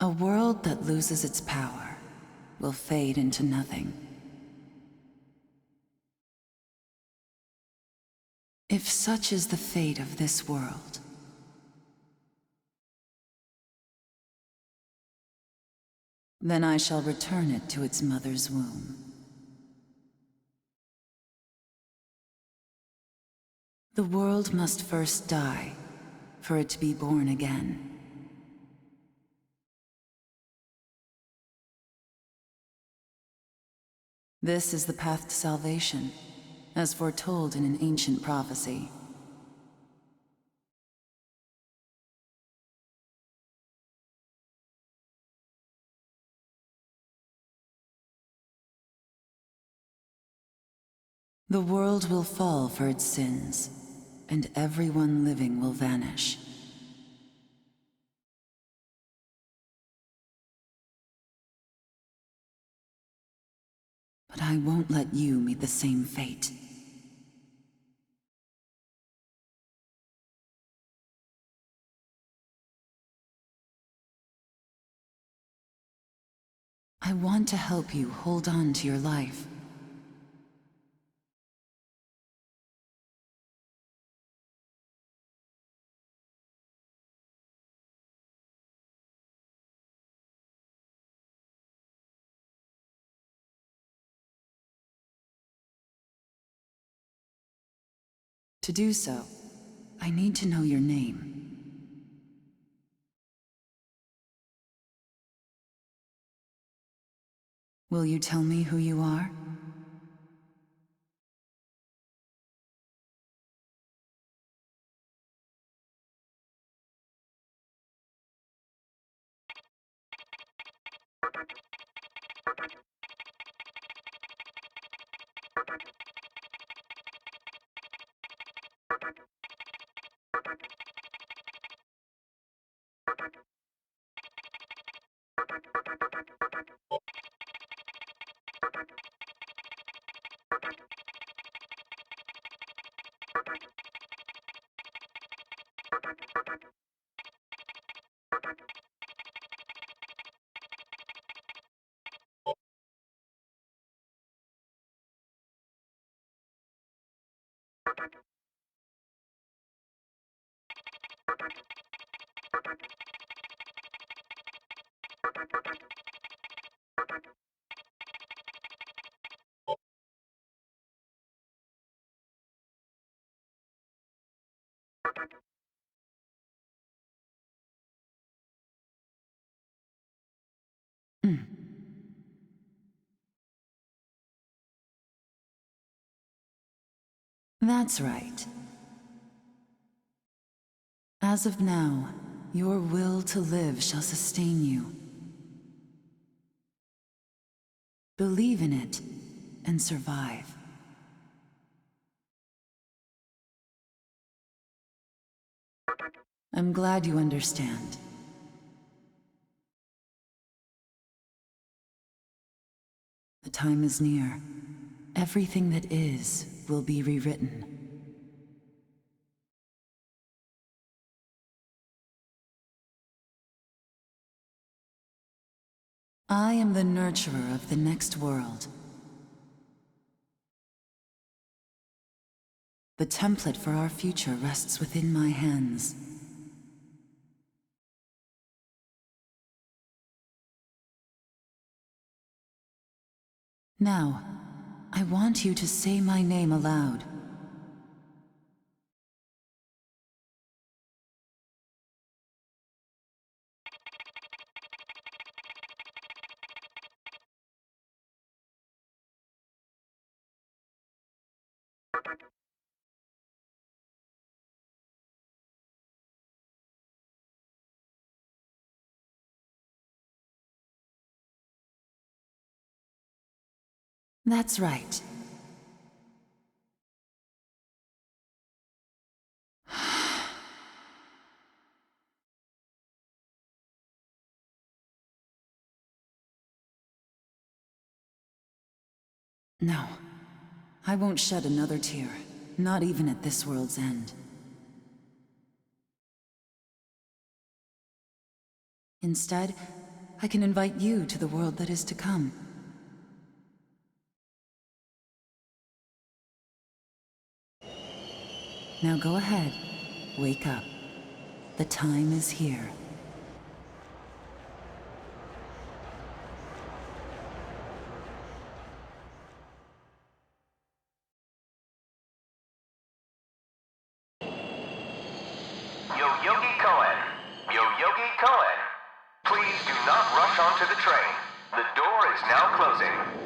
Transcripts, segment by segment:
A world that loses its power will fade into nothing. If such is the fate of this world, then I shall return it to its mother's womb. The world must first die for it to be born again. This is the path to salvation, as foretold in an ancient prophecy. The world will fall for its sins, and everyone living will vanish. But I won't let you meet the same fate. I want to help you hold on to your life. To do so, I need to know your name. Will you tell me who you are? That's right. As of now, your will to live shall sustain you. Believe in it and survive. I'm glad you understand. The time is near. Everything that is will be rewritten. I am the nurturer of the next world. The template for our future rests within my hands. Now, I want you to say my name aloud. That's right. No, I won't shed another tear, not even at this world's end. Instead, I can invite you to the world that is to come. Now go ahead, wake up. The time is here. Yo-Yogi Kohen. Yo-Yogi Kohen. Please do not rush onto the train. The door is now closing.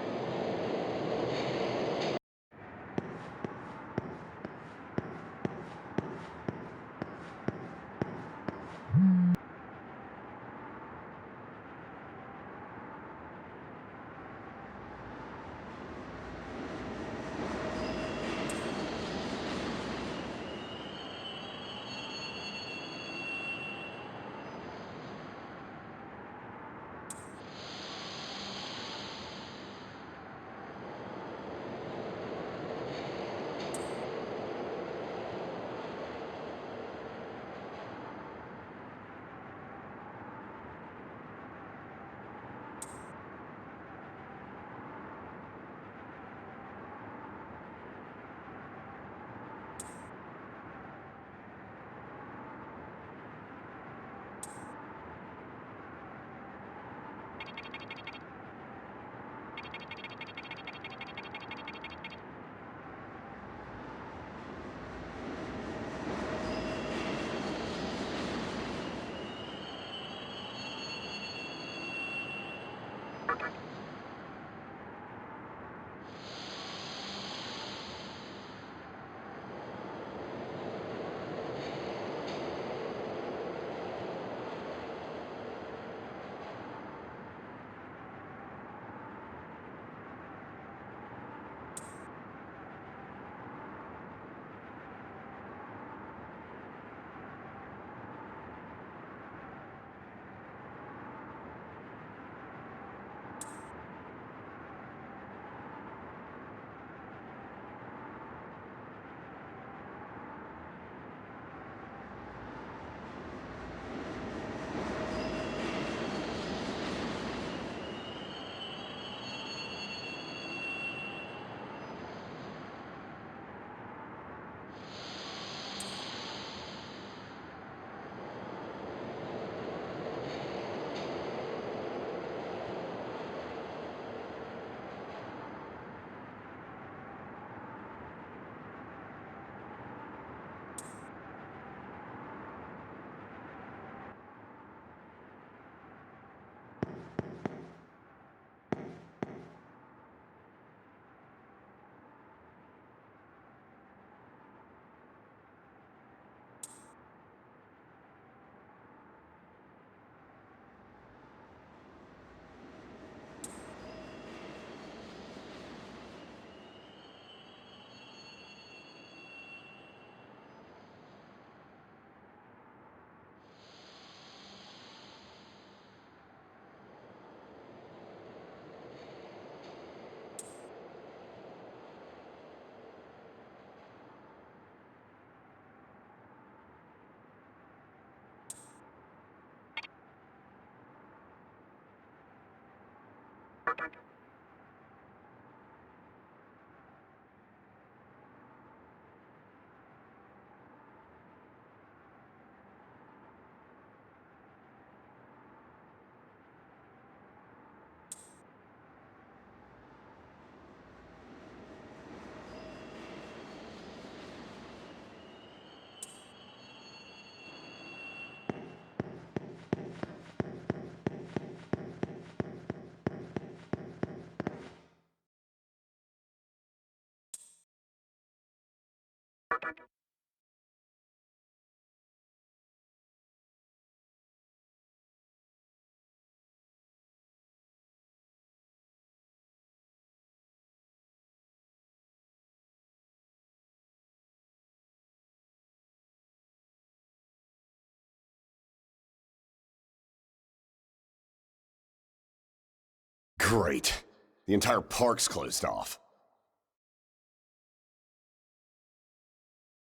Great. The entire park's closed off.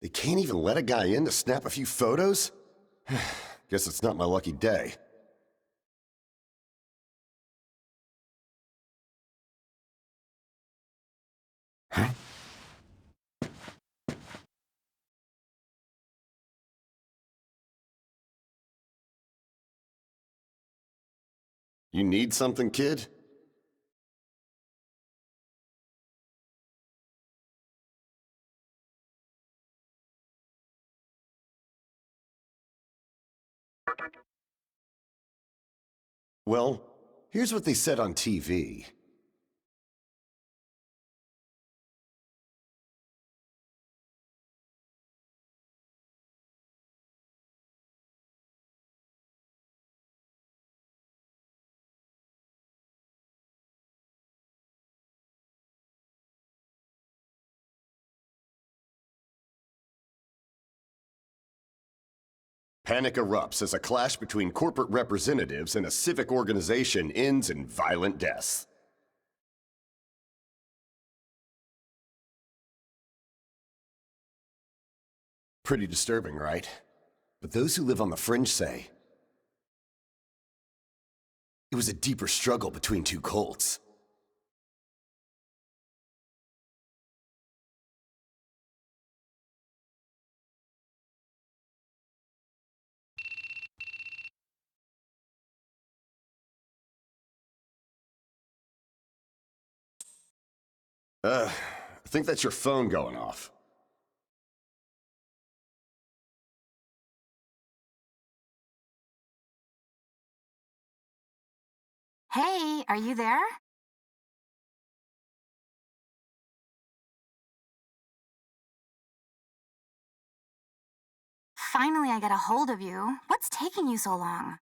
They can't even let a guy in to snap a few photos? Guess it's not my lucky day. Huh? You need something, kid? Well, here's what they said on TV. Panic erupts as a clash between corporate representatives and a civic organization ends in violent deaths. Pretty disturbing, right? But those who live on the fringe say it was a deeper struggle between two cults. I think that's your phone going off. Hey, are you there? Finally, I get a hold of you. What's taking you so long?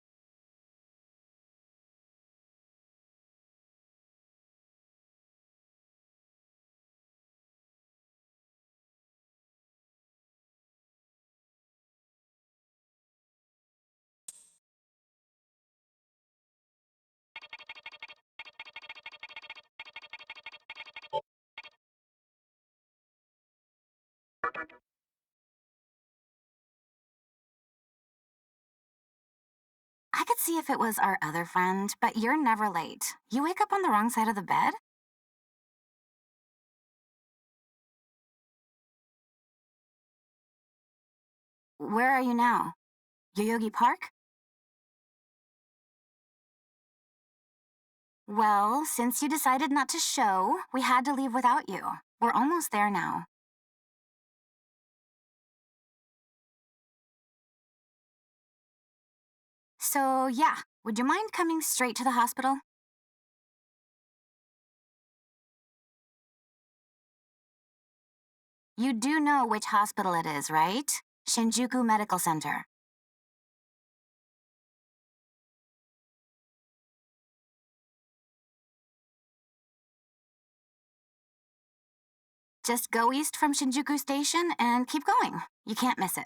I could see if it was our other friend, but you're never late. You wake up on the wrong side of the bed? Where are you now? Yoyogi Park? Well, since you decided not to show, we had to leave without you. We're almost there now. So, yeah, would you mind coming straight to the hospital? You do know which hospital it is, right? Shinjuku Medical Center. Just go east from Shinjuku Station and keep going. You can't miss it.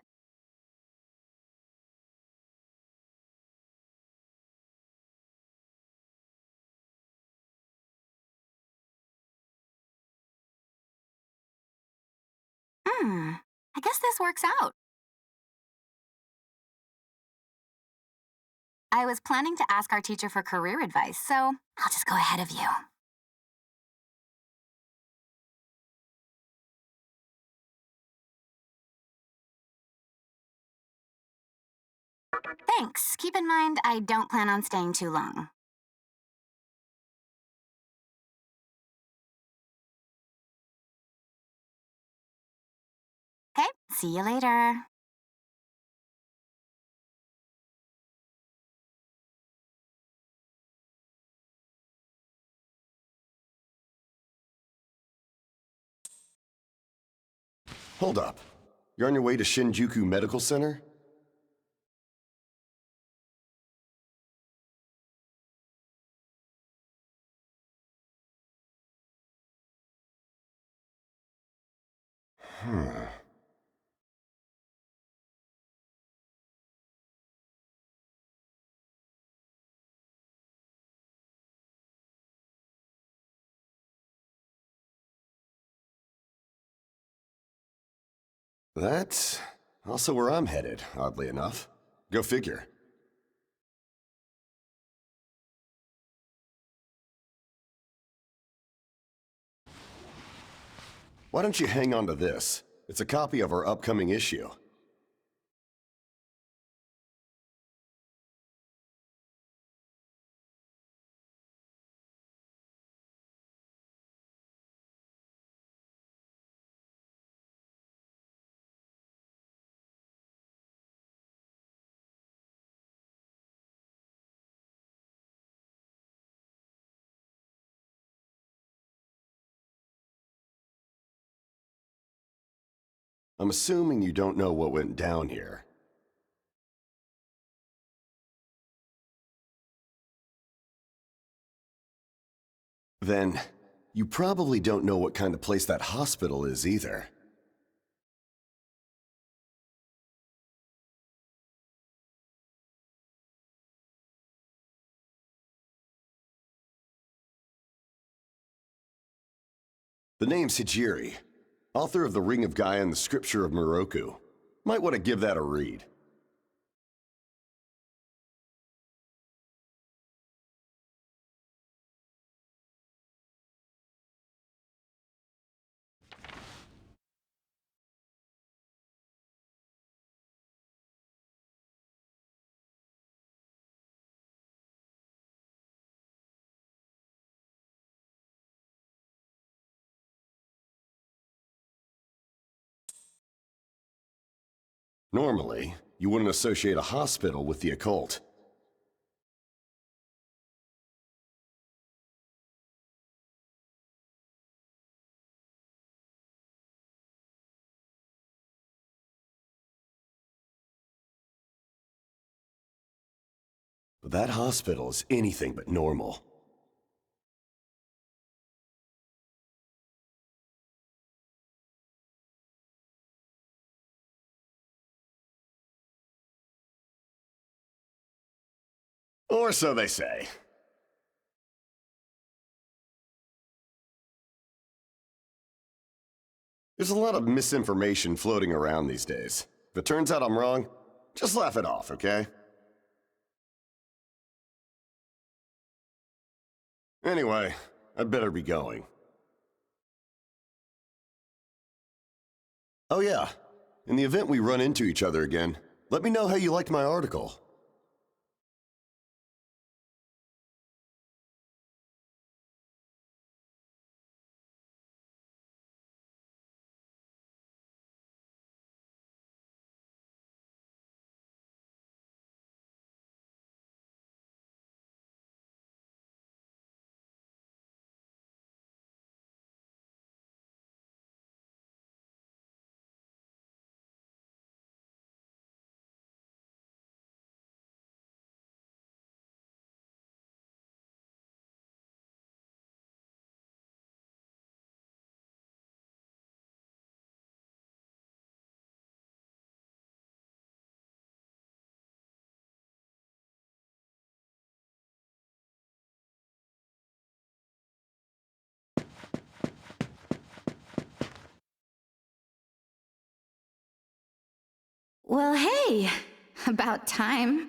I guess this works out. I was planning to ask our teacher for career advice, so I'll just go ahead of you. Thanks. Keep in mind, I don't plan on staying too long. Okay, see you later. Hold up. You're on your way to Shinjuku Medical Center? That's also where I'm headed, oddly enough. Go figure. Why don't you hang on to this? It's a copy of our upcoming issue. I'm assuming you don't know what went down here. Then, you probably don't know what kind of place that hospital is either. The name's Hijiri, author of The Ring of Gaia and the Scripture of Moroku. Might want to give that a read. Normally, you wouldn't associate a hospital with the occult. But that hospital is anything but normal. Or so they say. There's a lot of misinformation floating around these days. If it turns out I'm wrong, just laugh it off, okay? Anyway, I'd better be going. Oh yeah, in the event we run into each other again, let me know how you liked my article. Well, hey, about time.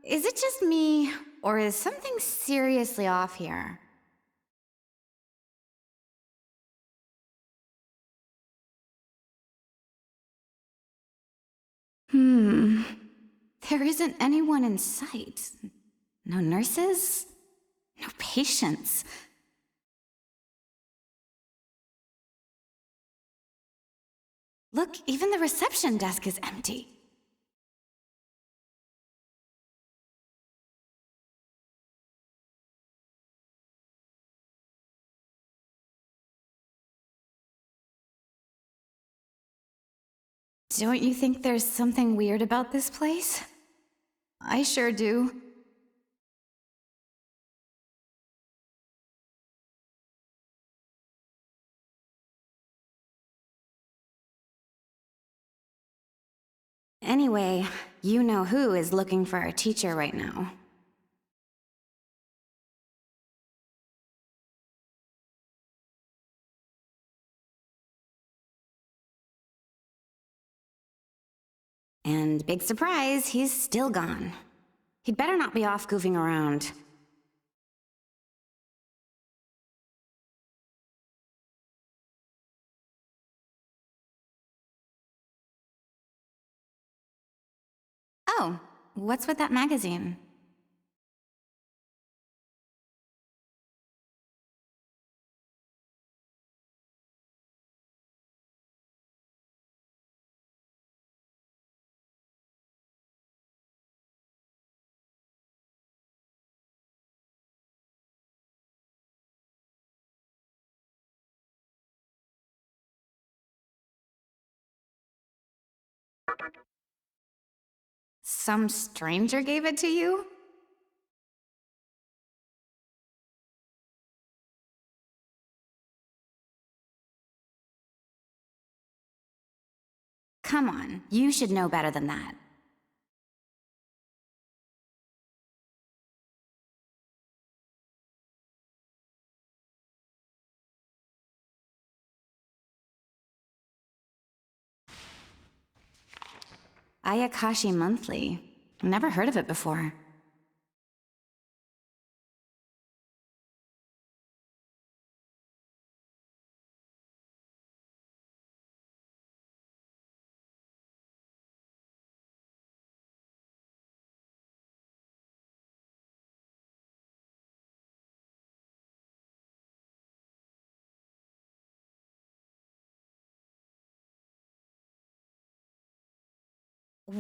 Is it just me, or is something seriously off here? There isn't anyone in sight. No nurses? No patients. Look, even the reception desk is empty. Don't you think there's something weird about this place? I sure do. Anyway, You-know-who is looking for our teacher right now. And big surprise, he's still gone. He'd better not be off goofing around. Oh, what's with that magazine? Some stranger gave it to you? Come on, you should know better than that. Ayakashi Monthly. Never heard of it before.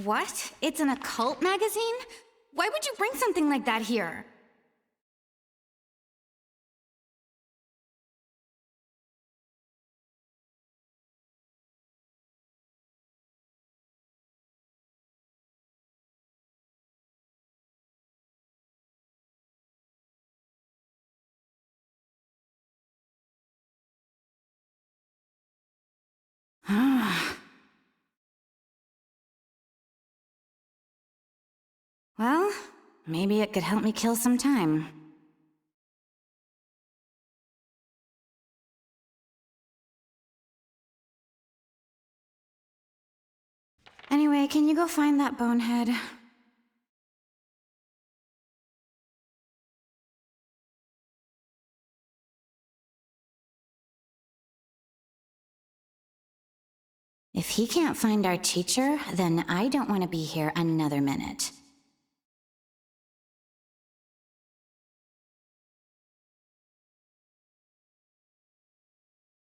What? It's an occult magazine? Why would you bring something like that here? Well, maybe it could help me kill some time. Anyway, can you go find that bonehead? If he can't find our teacher, then I don't want to be here another minute.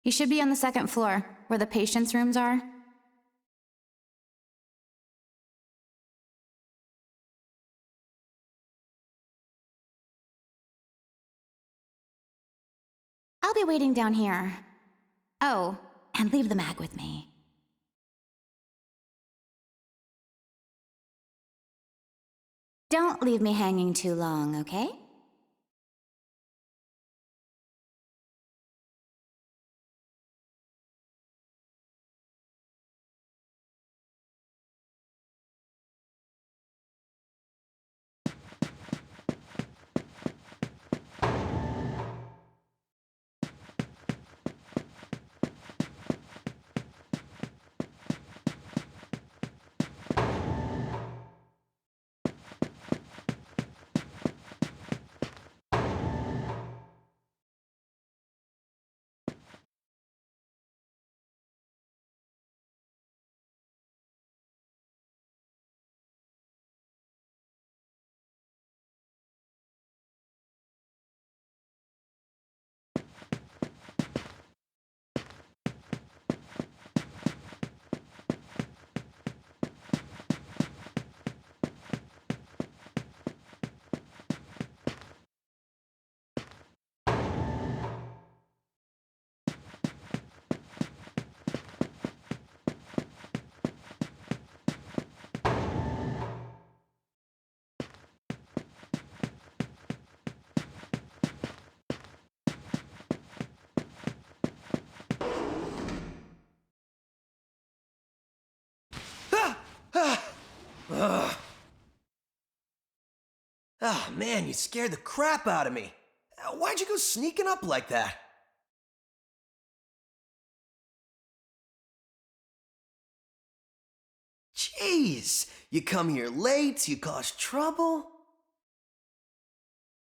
You should be on the second floor, where the patients' rooms are. I'll be waiting down here. Oh, and leave the mag with me. Don't leave me hanging too long, okay? Ah, man, you scared the crap out of me. Why'd you go sneaking up like that? Jeez, you come here late, you cause trouble.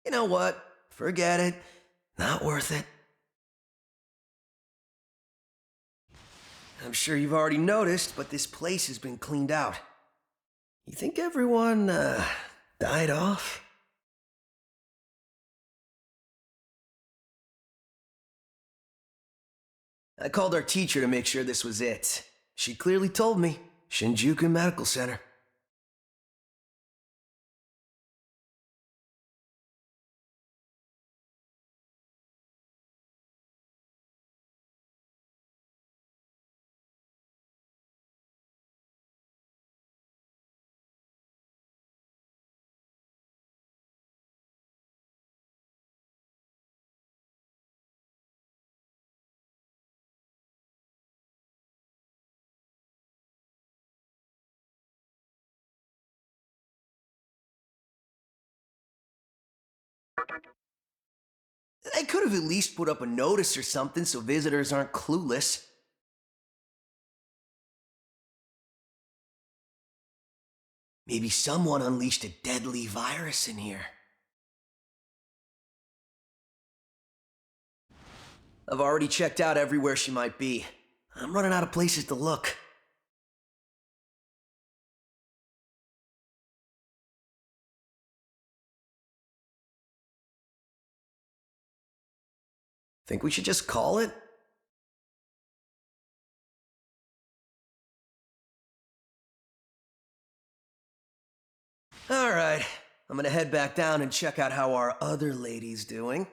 You know what? Forget it. Not worth it. I'm sure you've already noticed, but this place has been cleaned out. You think everyone, died off? I called our teacher to make sure this was it. She clearly told me. Shinjuku Medical Center. They could have at least put up a notice or something so visitors aren't clueless. Maybe someone unleashed a deadly virus in here. I've already checked out everywhere she might be. I'm running out of places to look. Think we should just call it? Alright, I'm gonna head back down and check out how our other lady's doing.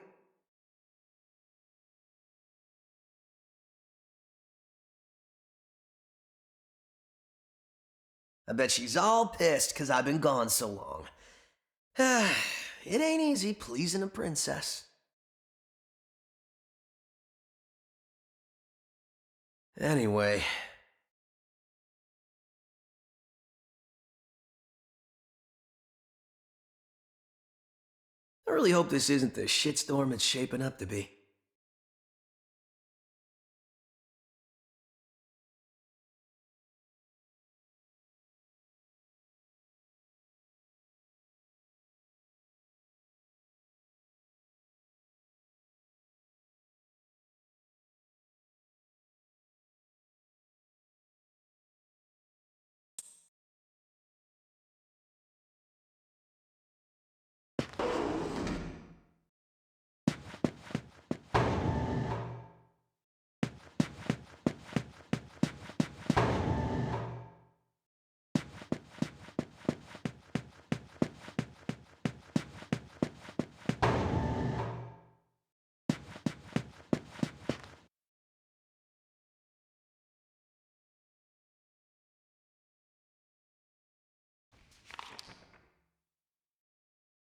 I bet she's all pissed because I've been gone so long. It ain't easy pleasing a princess. Anyway. I really hope this isn't the shitstorm it's shaping up to be.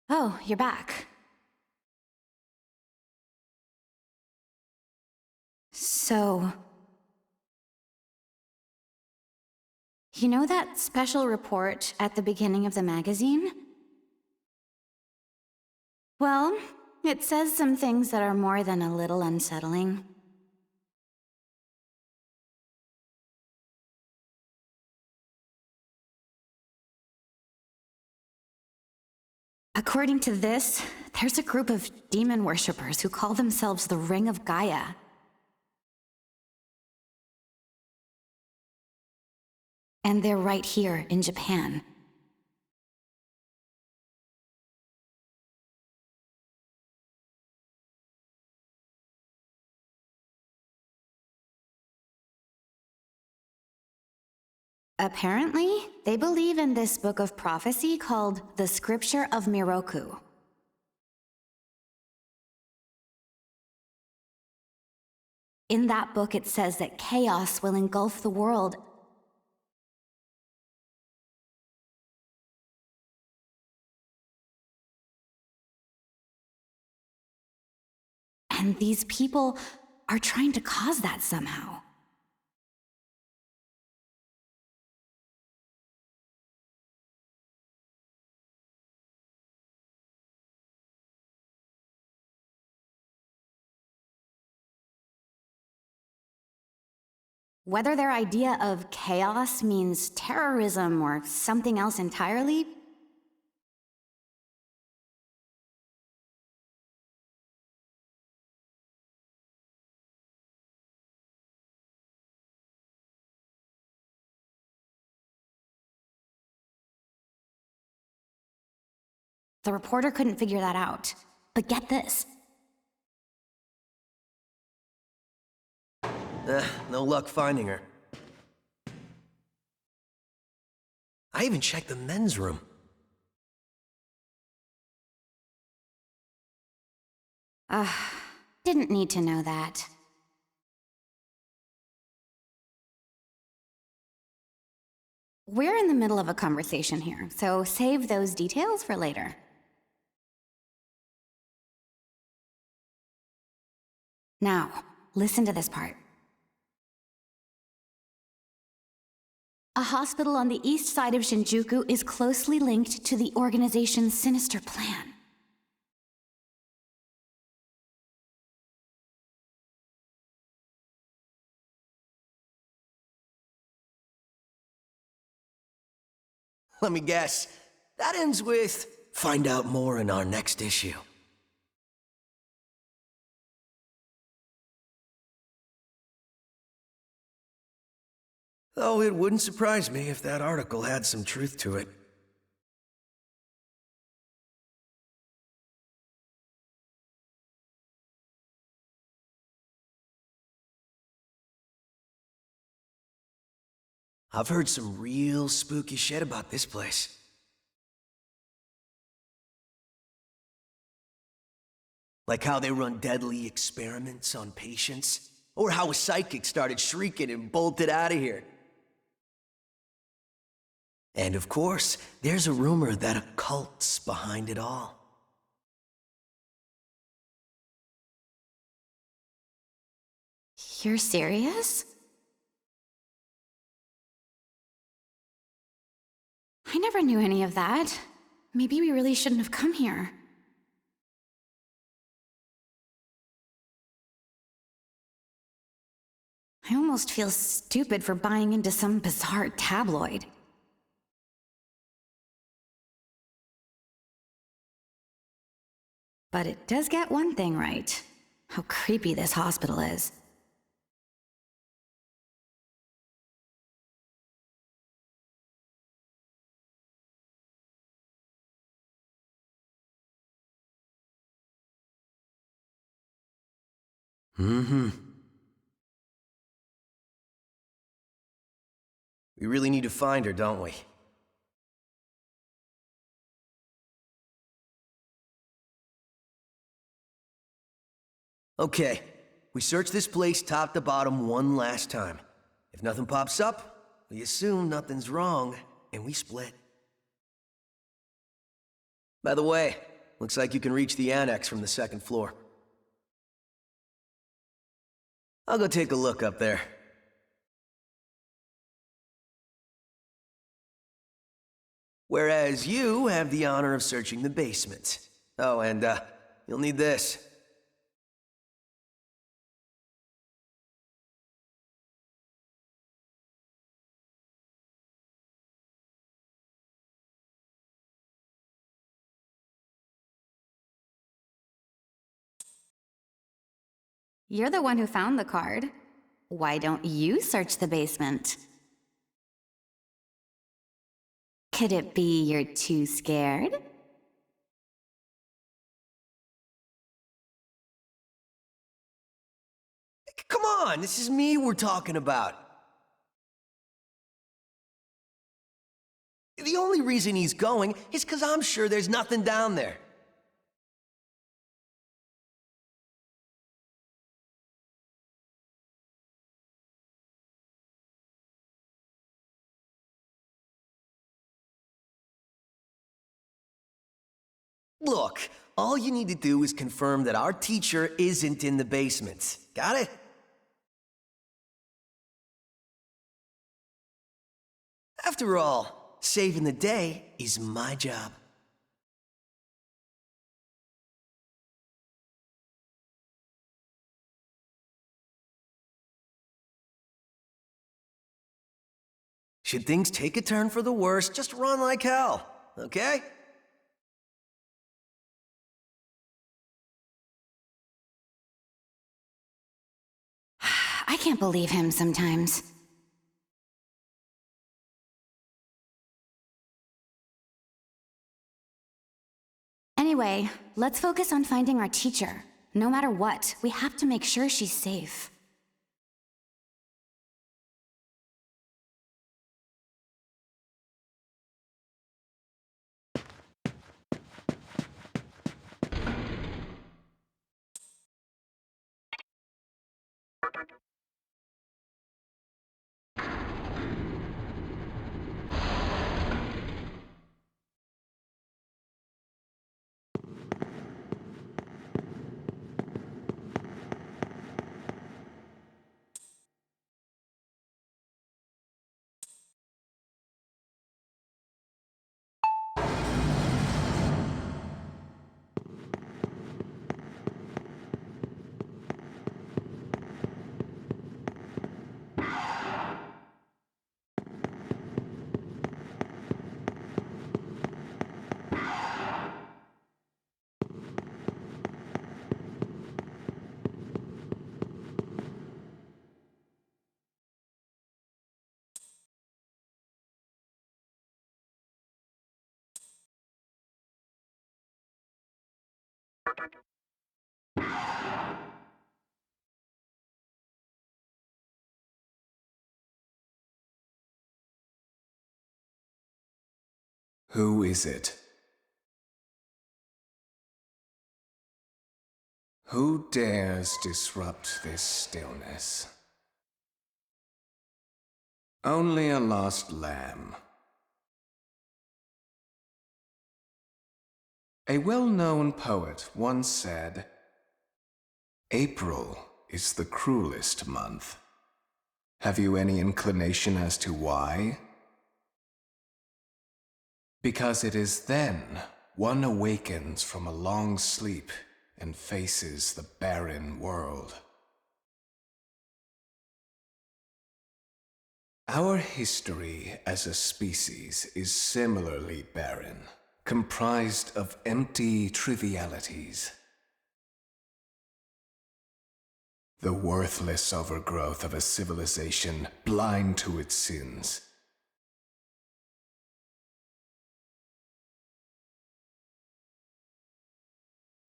Oh, you're back. So... You know that special report at the beginning of the magazine? Well, it says some things that are more than a little unsettling. According to this, there's a group of demon worshippers who call themselves the Ring of Gaia. And they're right here in Japan. Apparently, they believe in this book of prophecy called the Scripture of Miroku. In that book, it says that chaos will engulf the world. And these people are trying to cause that somehow. Whether their idea of chaos means terrorism or something else entirely, the reporter couldn't figure that out. But get this. No luck finding her. I even checked the men's room. Didn't need to know that. We're in the middle of a conversation here, so save those details for later. Now, listen to this part. A hospital on the east side of Shinjuku is closely linked to the organization's sinister plan. Let me guess. That ends with, find out more in our next issue. Though it wouldn't surprise me if that article had some truth to it. I've heard some real spooky shit about this place. Like how they run deadly experiments on patients, or how a psychic started shrieking and bolted out of here. And of course, there's a rumor that a cult's behind it all. You're serious? I never knew any of that. Maybe we really shouldn't have come here. I almost feel stupid for buying into some bizarre tabloid. But it does get one thing right. How creepy this hospital is. We really need to find her, don't we? Okay, we search this place top to bottom one last time. If nothing pops up, we assume nothing's wrong, and we split. By the way, looks like you can reach the annex from the second floor. I'll go take a look up there. Whereas you have the honor of searching the basement. Oh, and, you'll need this. You're the one who found the card. Why don't you search the basement? Could it be you're too scared? Come on, this is me we're talking about. The only reason he's going is because I'm sure there's nothing down there. Look, all you need to do is confirm that our teacher isn't in the basement. Got it? After all, saving the day is my job. Should things take a turn for the worse, just run like hell, okay? I can't believe him sometimes. Anyway, let's focus on finding our teacher. No matter what, we have to make sure she's safe. Who is it? Who dares disrupt this stillness? Only a lost lamb. A well-known poet once said, "April is the cruelest month." Have you any inclination as to why? Because it is then one awakens from a long sleep and faces the barren world. Our history as a species is similarly barren, comprised of empty trivialities. The worthless overgrowth of a civilization blind to its sins.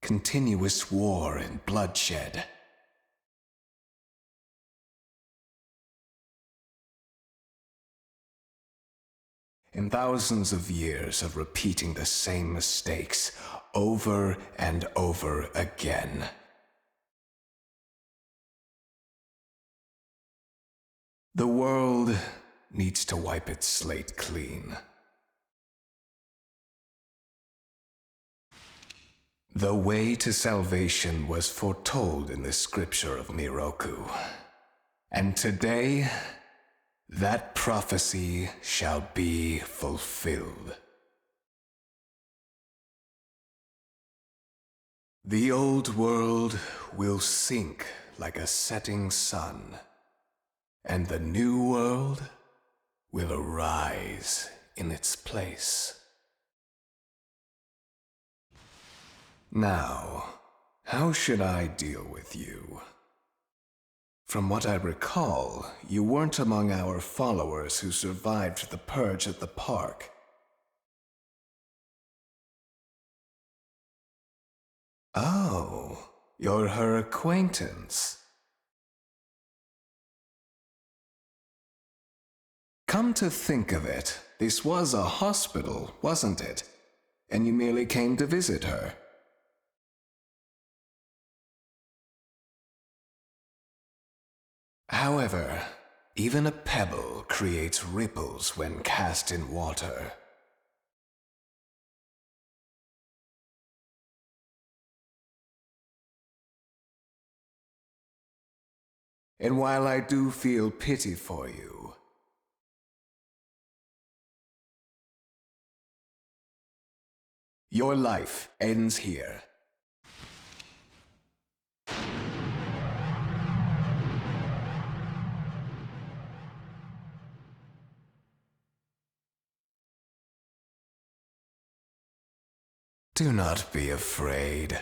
Continuous war and bloodshed. And thousands of years of repeating the same mistakes over and over again. The world needs to wipe its slate clean. The way to salvation was foretold in the scripture of Miroku. And today, that prophecy shall be fulfilled. The old world will sink like a setting sun, and the new world will arise in its place. Now, how should I deal with you? From what I recall, you weren't among our followers who survived the purge at the park. Oh, you're her acquaintance. Come to think of it, this was a hospital, wasn't it? And you merely came to visit her. However, even a pebble creates ripples when cast in water. And while I do feel pity for you, your life ends here. Do not be afraid.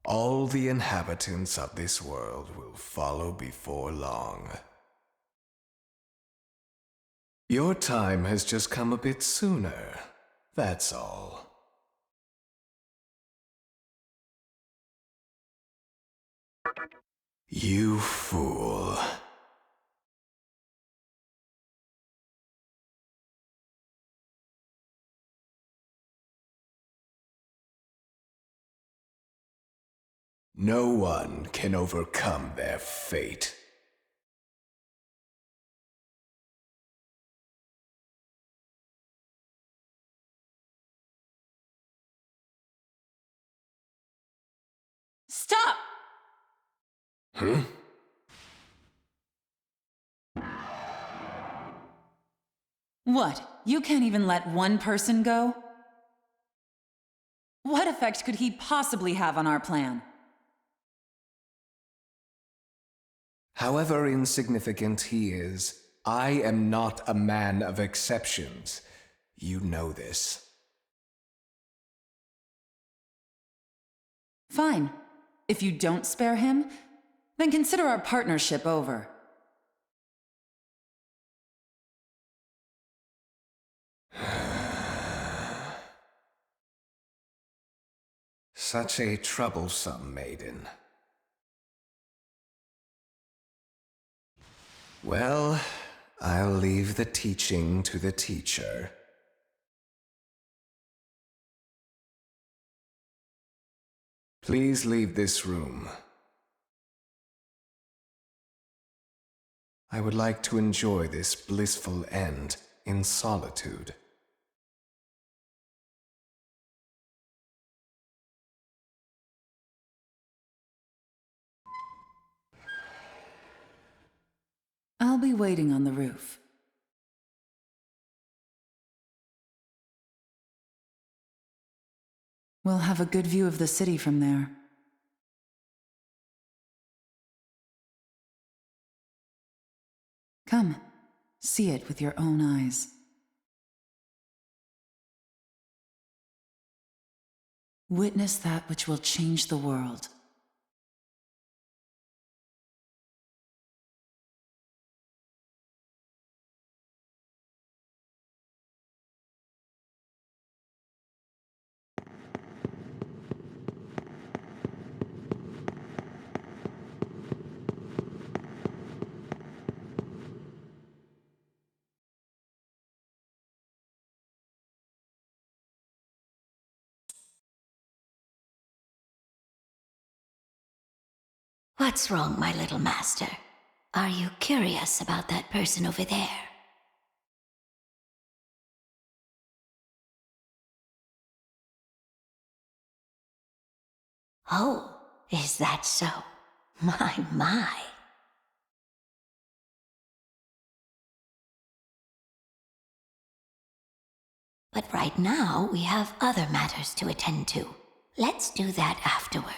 All the inhabitants of this world will follow before long. Your time has just come a bit sooner, that's all. You fool. No one can overcome their fate. Stop! Hmm? What? You can't even let one person go? What effect could he possibly have on our plan? However insignificant he is, I am not a man of exceptions. You know this. Fine. If you don't spare him, then consider our partnership over. Such a troublesome maiden. Well, I'll leave the teaching to the teacher. Please leave this room. I would like to enjoy this blissful end in solitude. I'll be waiting on the roof. We'll have a good view of the city from there. Come, see it with your own eyes. Witness that which will change the world. What's wrong, my little master? Are you curious about that person over there? Oh, is that so? My. But right now, we have other matters to attend to. Let's do that afterward.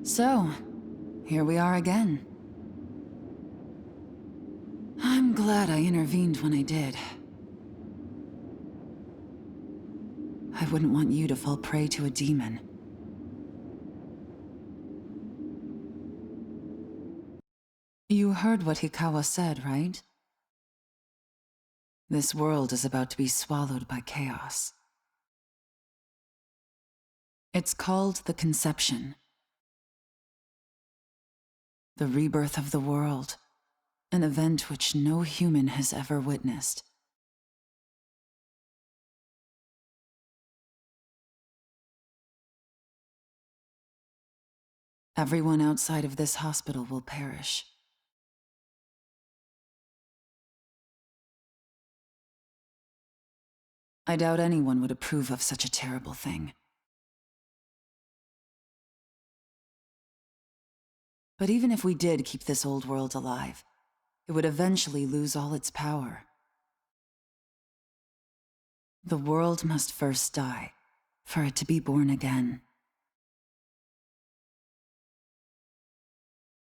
So, here we are again. I'm glad I intervened when I did. I wouldn't want you to fall prey to a demon. You heard what Hikawa said, right? This world is about to be swallowed by chaos. It's called the Conception. The rebirth of the world. An event which no human has ever witnessed. Everyone outside of this hospital will perish. I doubt anyone would approve of such a terrible thing. But even if we did keep this old world alive, it would eventually lose all its power. The world must first die, for it to be born again.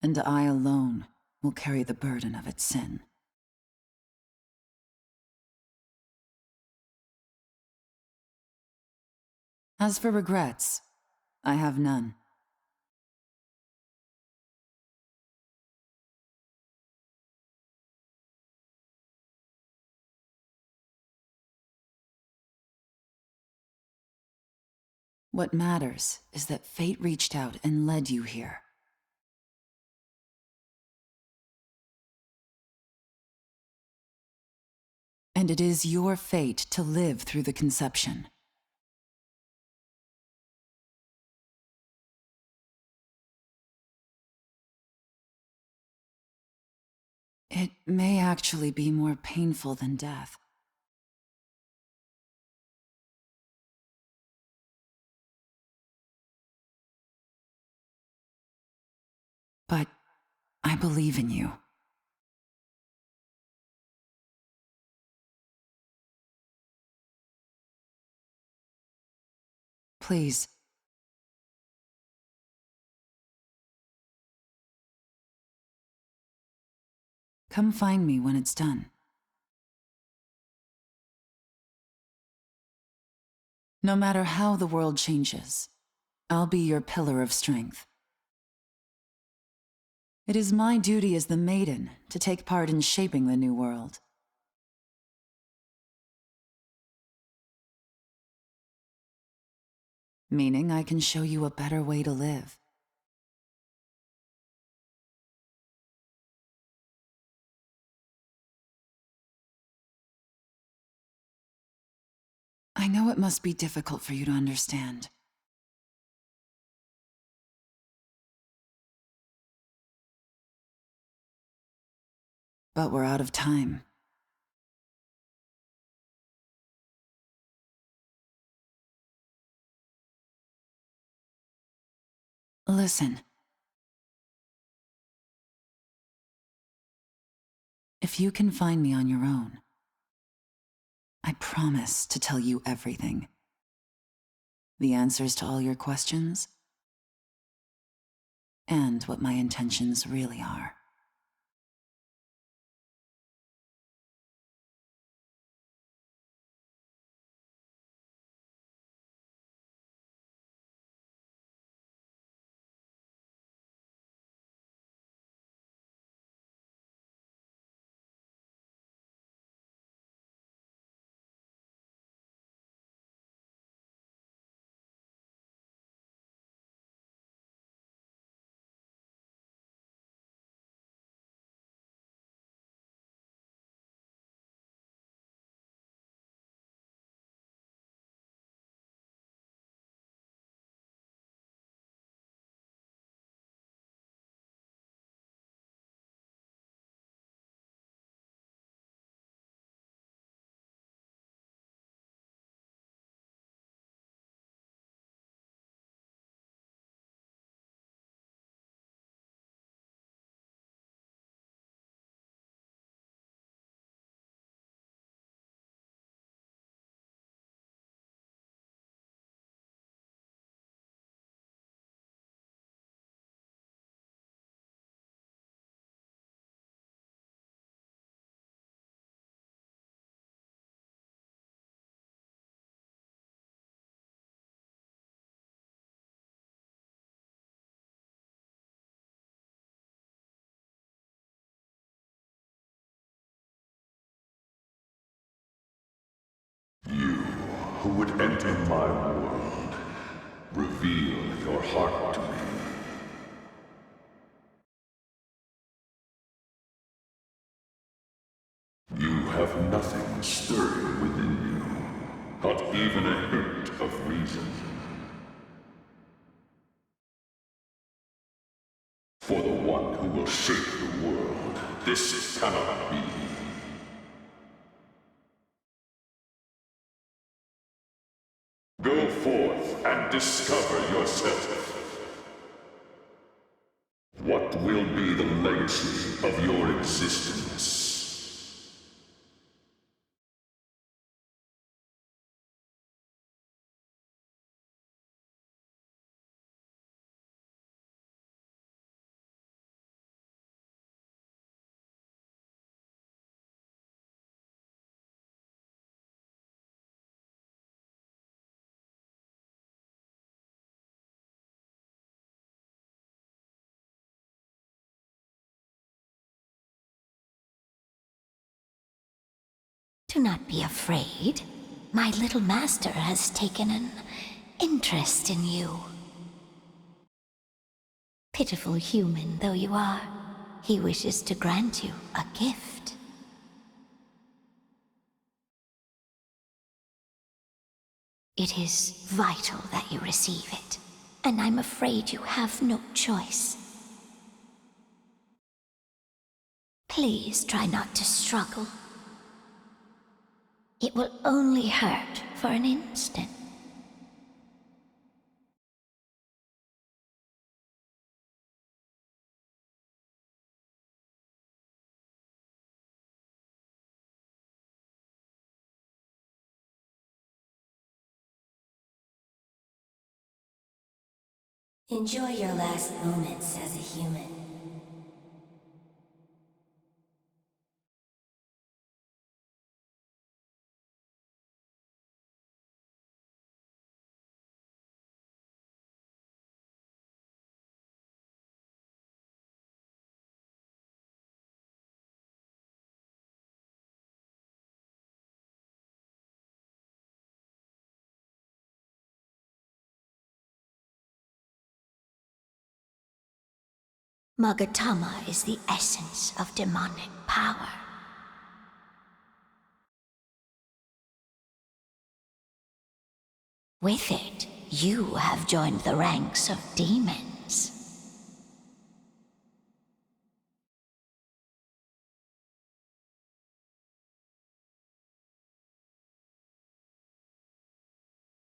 And I alone will carry the burden of its sin. As for regrets, I have none. What matters is that fate reached out and led you here. And it is your fate to live through the conception. It may actually be more painful than death. But I believe in you. Please. Come find me when it's done. No matter how the world changes, I'll be your pillar of strength. It is my duty as the Maiden to take part in shaping the new world. Meaning I can show you a better way to live. I know it must be difficult for you to understand. But we're out of time. Listen. If you can find me on your own, I promise to tell you everything. The answers to all your questions, and what my intentions really are. Who would enter my world, reveal your heart to me. You have nothing stirring within you, not even a hint of reason. one who will shape the world. This cannot be. Go forth and discover yourself. What will be the legacy of your existence? Do not be afraid. My little master has taken an interest in you. Pitiful human though you are, he wishes to grant you a gift. It is vital that you receive it, and I'm afraid you have no choice. Please try not to struggle. It will only hurt for an instant. Enjoy your last moments as a human. Magatama is the essence of demonic power. With it, you have joined the ranks of demons.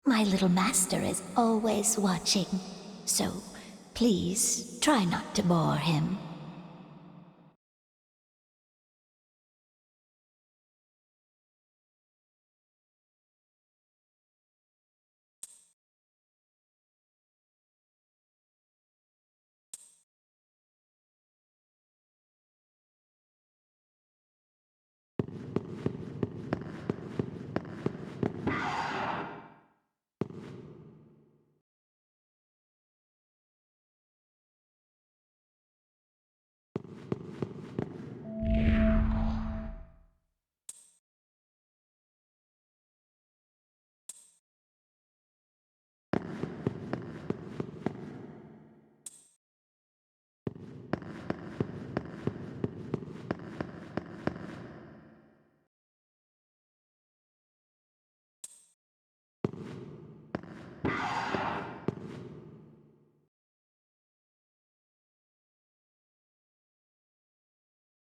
My little master is always watching, so please try not to bore him.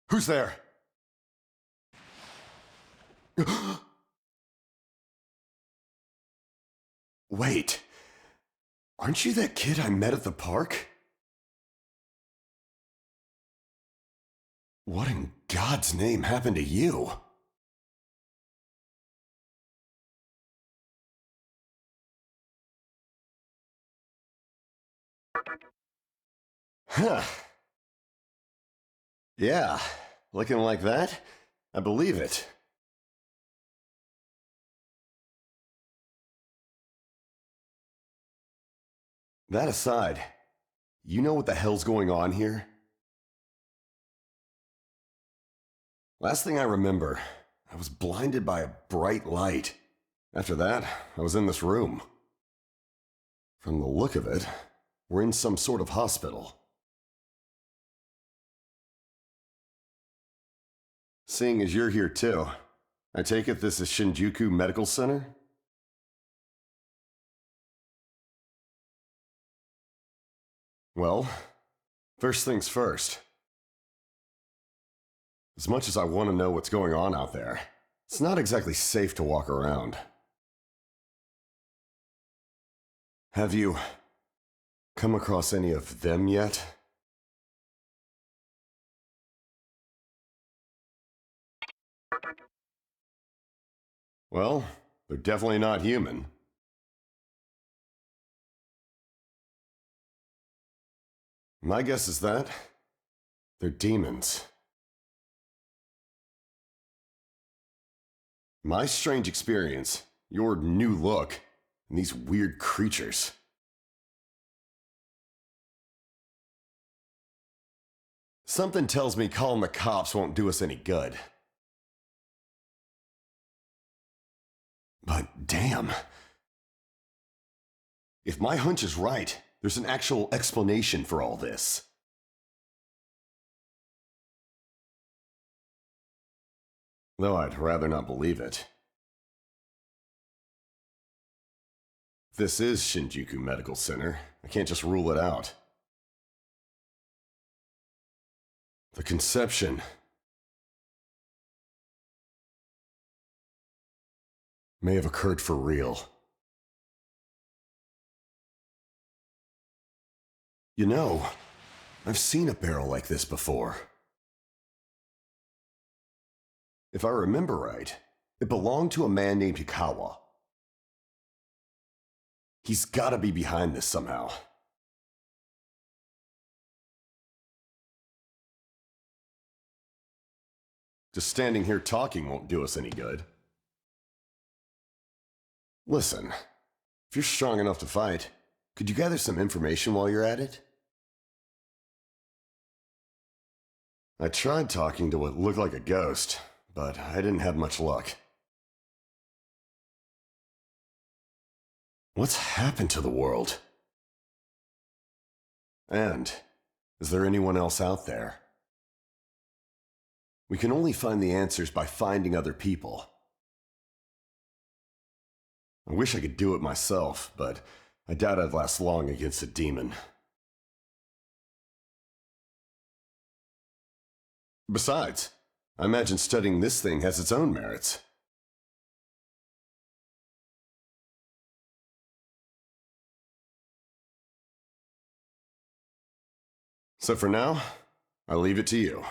Who's there? Wait. Aren't you that kid I met at the park? What in God's name happened to you? Huh. Yeah, looking like that? I believe it. That aside, you know what the hell's going on here? Last thing I remember, I was blinded by a bright light. After that, I was in this room. From the look of it, we're in some sort of hospital. Seeing as you're here too, I take it this is Shinjuku Medical Center? Well, First things first. As much as I want to know what's going on out there, it's not exactly safe to walk around. Have you come across any of them yet? Well, they're definitely not human. My guess is that they're demons. My strange experience, your new look, and these weird creatures. Something tells me calling the cops won't do us any good. But damn. If my hunch is right, there's an actual explanation for all this. Though I'd rather not believe it. This is Shinjuku Medical Center. I can't just rule it out. The conception may have occurred for real. You know, I've seen a barrel like this before. If I remember right, it belonged to a man named Hikawa. He's gotta be behind this somehow. Just standing here talking won't do us any good. Listen, if you're strong enough to fight, could you gather some information while you're at it? I tried talking to what looked like a ghost, but I didn't have much luck. What's happened to the world? And is there anyone else out there? We can only find the answers by finding other people. I wish I could do it myself, but I doubt I'd last long against a demon. Besides, I imagine studying this thing has its own merits. So for now, I'll leave it to you.